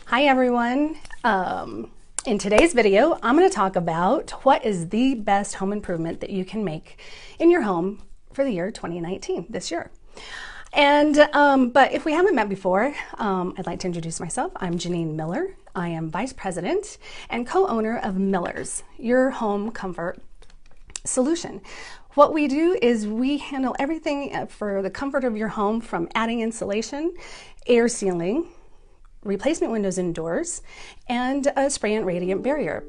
Hi everyone. In today's video, I'm going to talk about what is the best home improvement that you can make in your home for the year 2019, this year. And but if we haven't met before, I'd like to introduce myself. I'm Jeannine Miller. I am Vice President and co-owner of Miller's, your home comfort solution. What we do is we handle everything for the comfort of your home, from adding insulation, air sealing, replacement windows and doors, and a spray and radiant barrier.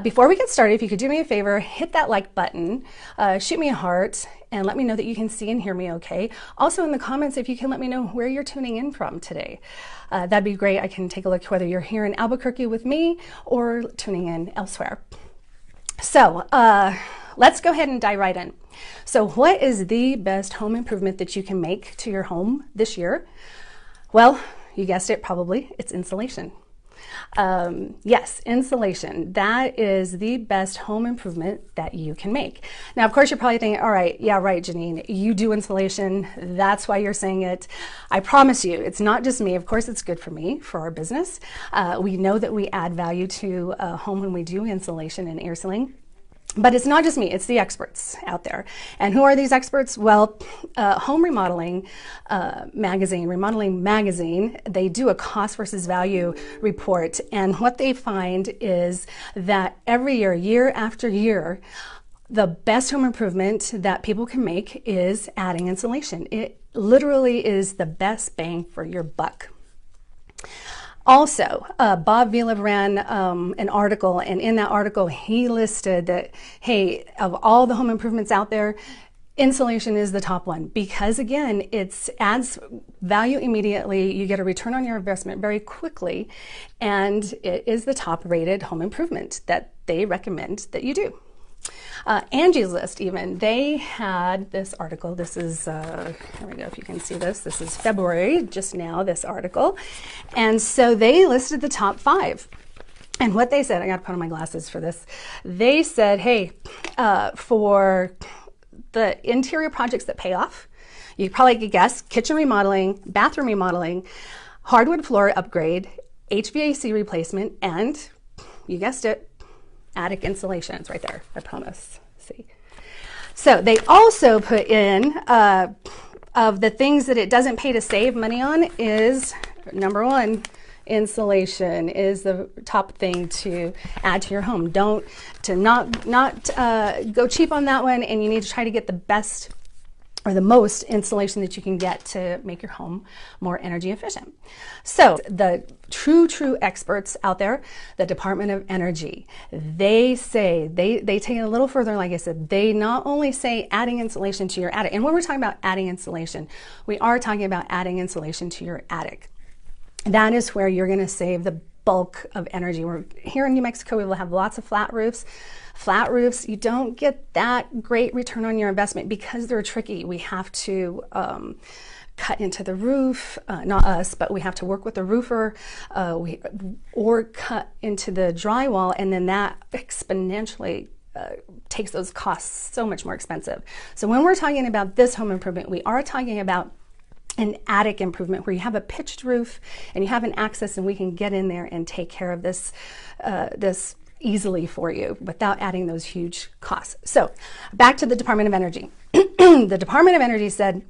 Before we get started, if you could do me a favor, hit that like button, shoot me a heart, and let me know that you can see and hear me okay. Also in the comments, if you can let me know where you're tuning in from today. That'd be great. I can take a look whether you're here in Albuquerque with me or tuning in elsewhere. So let's go ahead and dive right in. So what is the best home improvement that you can make to your home this year? Well, you guessed it, probably. It's insulation. Yes, insulation. That is the best home improvement that you can make. Now, of course, you're probably thinking, all right, yeah, right, Jeannine, you do insulation. That's why you're saying it. I promise you, it's not just me. Of course, it's good for me, for our business. We know that we add value to a home when we do insulation and air sealing. But it's not just me, it's the experts out there. And who are these experts? Well, Home Remodeling Magazine, they do a cost versus value report. And what they find is that every year, year after year, the best home improvement that people can make is adding insulation. It literally is the best bang for your buck. Also, Bob Vila ran an article, and in that article he listed that, hey, of all the home improvements out there, insulation is the top one, because again, it adds value immediately. You get a return on your investment very quickly, and it is the top rated home improvement that they recommend that you do. Angie's List, even, they had this article. This is, here we go, if you can see this. This is February, just now, this article. And so they listed the top 5. And what they said, I got to put on my glasses for this. They said, hey, for the interior projects that pay off, you probably could guess: kitchen remodeling, bathroom remodeling, hardwood floor upgrade, HVAC replacement, and you guessed it, attic insulation. It's right there, I promise. See. So they also put in, of the things that it doesn't pay to save money on, is number 1, insulation is the top thing to add to your home. Not go cheap on that one, and you need to try to get the best or the most insulation that you can get to make your home more energy efficient. So the true experts out there, the Department of Energy, they say, they take it a little further. Like I said, they not only say adding insulation to your attic, and when we're talking about adding insulation, we are talking about adding insulation to your attic. That is where you're going to save the bulk of energy. We're here in New Mexico, we will have lots of flat roofs. Flat roofs, you don't get that great return on your investment because they're tricky. We have to cut into the roof, not us, but we have to work with the roofer, or cut into the drywall, and then that exponentially takes those costs so much more expensive. So when we're talking about this home improvement, we are talking about an attic improvement where you have a pitched roof and you have an access, and we can get in there and take care of this easily for you without adding those huge costs. So back to the Department of Energy. The Department of Energy said,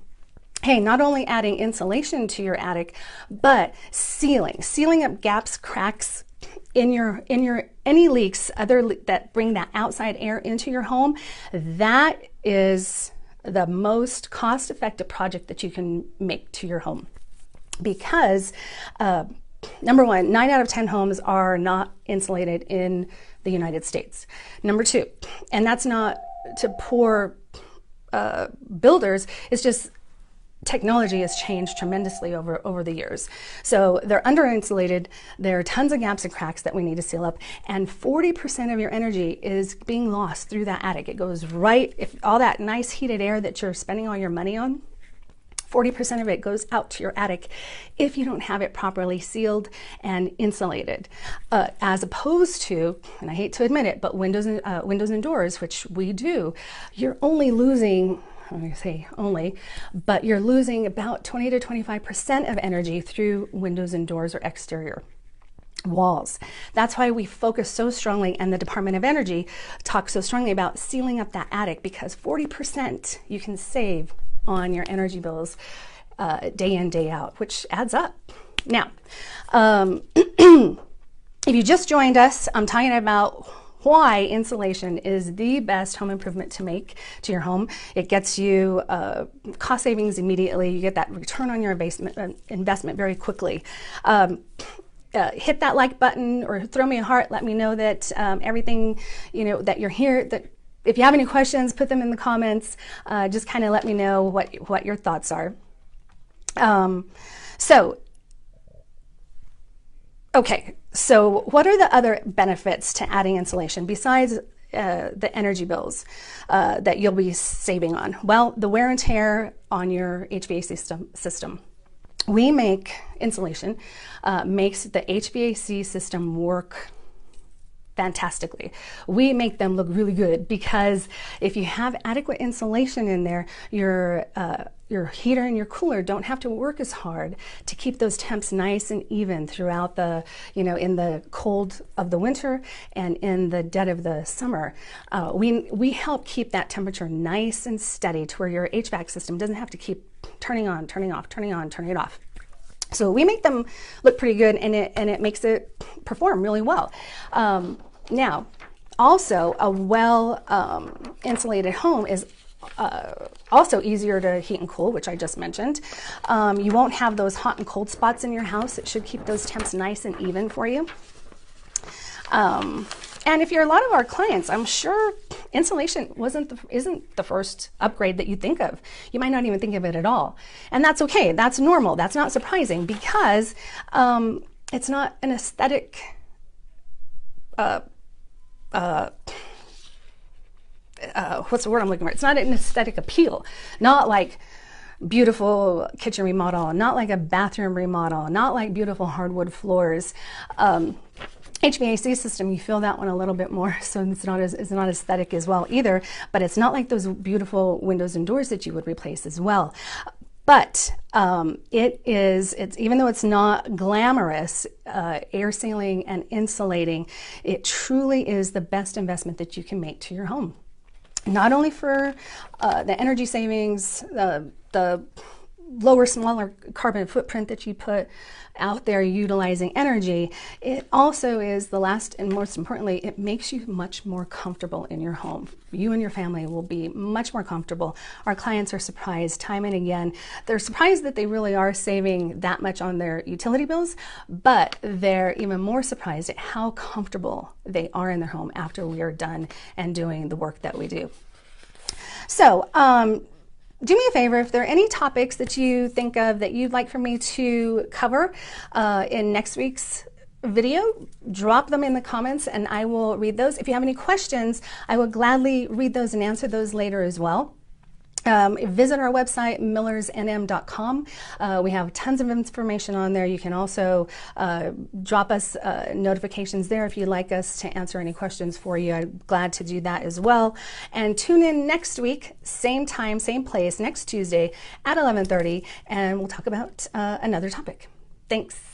hey, not only adding insulation to your attic, sealing up gaps, cracks in your any leaks that bring that outside air into your home. That is the most cost-effective project that you can make to your home, because number 1, 9 out of 10 homes are not insulated in the United States. Number 2, and that's not to poor builders, it's just technology has changed tremendously over the years. So they're under-insulated, there are tons of gaps and cracks that we need to seal up, and 40% of your energy is being lost through that attic. It goes right, if all that nice heated air that you're spending all your money on, 40% of it goes out to your attic if you don't have it properly sealed and insulated, as opposed to, and I hate to admit it, but windows and doors, which we do, you're only losing I say only, but you're losing about 20 to 25% of energy through windows and doors or exterior walls. That's why we focus so strongly, and the Department of Energy talks so strongly about sealing up that attic, because 40% you can save on your energy bills day in, day out, which adds up. Now, if you just joined us, I'm talking about why insulation is the best home improvement to make to your home. It gets you cost savings immediately. You get that return on your investment very quickly. Hit that like button or throw me a heart. Let me know that everything, that you're here. That if you have any questions, put them in the comments. Just kind of let me know what your thoughts are. Okay, so what are the other benefits to adding insulation besides the energy bills that you'll be saving on? Well, the wear and tear on your HVAC system. We make insulation, makes the HVAC system work fantastically. We make them look really good, because if you have adequate insulation in there, your heater and your cooler don't have to work as hard to keep those temps nice and even throughout the, in the cold of the winter and in the dead of the summer. We help keep that temperature nice and steady to where your HVAC system doesn't have to keep turning on, turning off, turning on, turning it off. So we make them look pretty good, and it makes it perform really well. Now, also a well insulated home is also easier to heat and cool, which I just mentioned. You won't have those hot and cold spots in your house. It should keep those temps nice and even for you. And if you're a lot of our clients, I'm sure insulation isn't the first upgrade that you think of. You might not even think of it at all. And that's okay. That's normal. That's not surprising, because it's not an aesthetic what's the word I'm looking for? It's not an aesthetic appeal. Not like beautiful kitchen remodel, not like a bathroom remodel, not like beautiful hardwood floors. HVAC system, you feel that one a little bit more, so it's not aesthetic as well either, but it's not like those beautiful windows and doors that you would replace as well. But it's even though it's not glamorous, air sealing and insulating, it truly is the best investment that you can make to your home. Not only for the energy savings, the lower, smaller carbon footprint that you put out there utilizing energy, it also is the last and most importantly, it makes you much more comfortable in your home. You and your family will be much more comfortable. Our clients are surprised time and again. They're surprised that they really are saving that much on their utility bills, but they're even more surprised at how comfortable they are in their home after we are done and doing the work that we do. So, do me a favor, if there are any topics that you think of that you'd like for me to cover in next week's video, drop them in the comments and I will read those. If you have any questions, I will gladly read those and answer those later as well. Visit our website, millersnm.com. We have tons of information on there. You can also drop us notifications there if you'd like us to answer any questions for you. I'm glad to do that as well. And tune in next week, same time, same place, next Tuesday at 11:30, and we'll talk about another topic. Thanks.